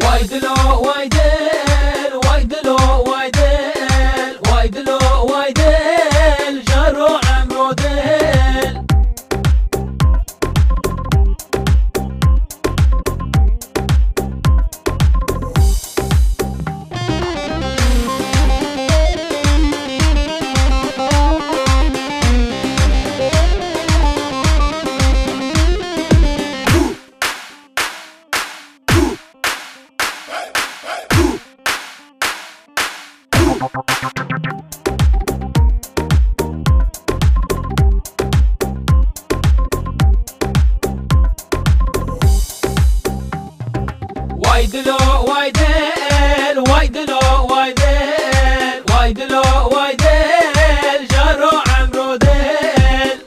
وايدلو وايدل وايدلو وايدل وايدلو وايدل جارو عمرو دل وايدلو وايدل وايدلو وايدل وايدلو وايدل جارو عمرو دل